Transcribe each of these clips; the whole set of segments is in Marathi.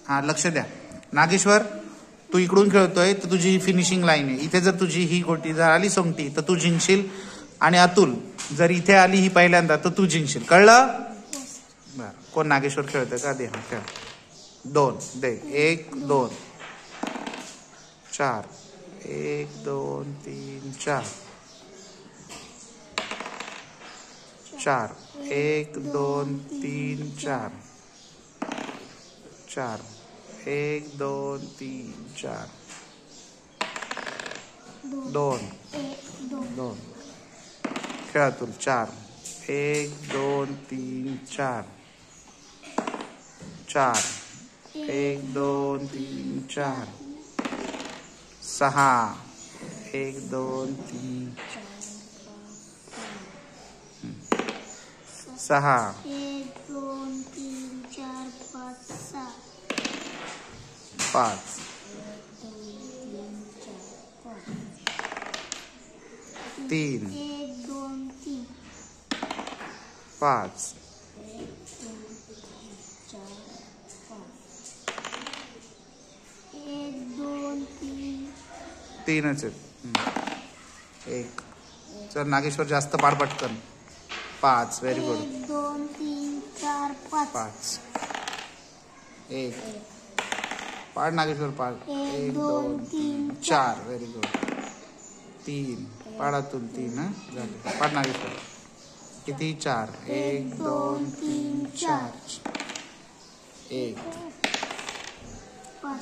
हा लक्ष द्या नागेश्वर, तू इकडून खेळतोय तर तुझी ही फिनिशिंग लाईन आहे. इथे जर तुझी ही गोटी जर आली सोंगटी तर तू जिंकशील, आणि अतुल जर इथे आली ही पहिल्यांदा तर तू जिंकशील. कळलं? बर, कोण नागेश्वर खेळतोय का? दे. हा खेळ. 2 दे. 1 2 4 1 2 3 4 4 1 2 3 4 4 1 2 3 4 2 2 खेळा तू. 4 1 2 3 4 4 1 2 3 4 6 1 2 3 6 1 2 3 4 5 6 5 3 1 2 3 5 1 2 3 तीनच आहेत. 1 चल नागेश्वर जास्त पाड पटकन. 5 व्हेरी गुड. 1 2 3 4 5 1 पाड नागेश्वर पाड. 1 2 3 4 व्हेरी गुड. 3 पाडातून 3 हा झाले. पाड नागेश्वर. किती? 4 1 2 3 4 1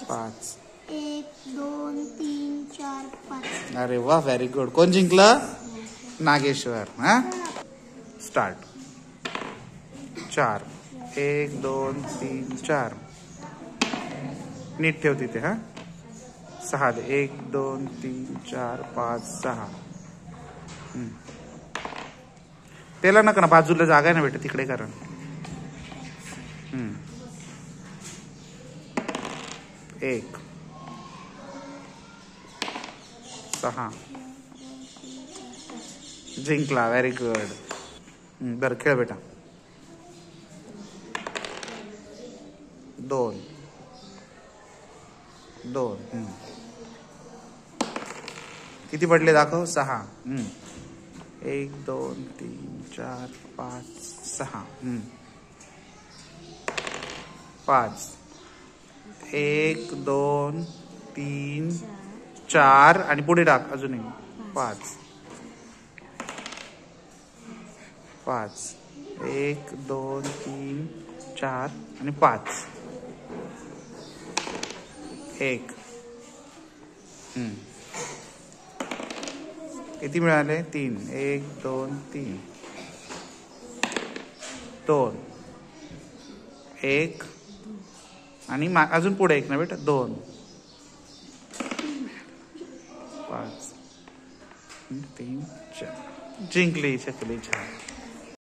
5 1 2 3 4 5. अरे वा व्हेरी गुड. कोण जिंकलं? नागेश्वर. हा स्टार्ट. 4 1 2 3 4 नीट ठेव तिथे. हा 6 दे. 1 2 3 4 5 6 त्याला नका ना, बाजूला जागा आहे ना बेटा, तिकडे करा. 1 6 जिंकला. Very good. बरं खेळ बेटा. 2 2 किती पडले दाखव? 6 1 2 3 4 5 6 5 1 2 3 4 आणि पुढे टाक अजूनही 5 5 1 2 3 4 आणि 5 1 किती मिळाले? 3 1 2 3 2 1 आणि अजून पुढे 1 ना बेटा. 2 5 3 4 जिंकली शकली. छान.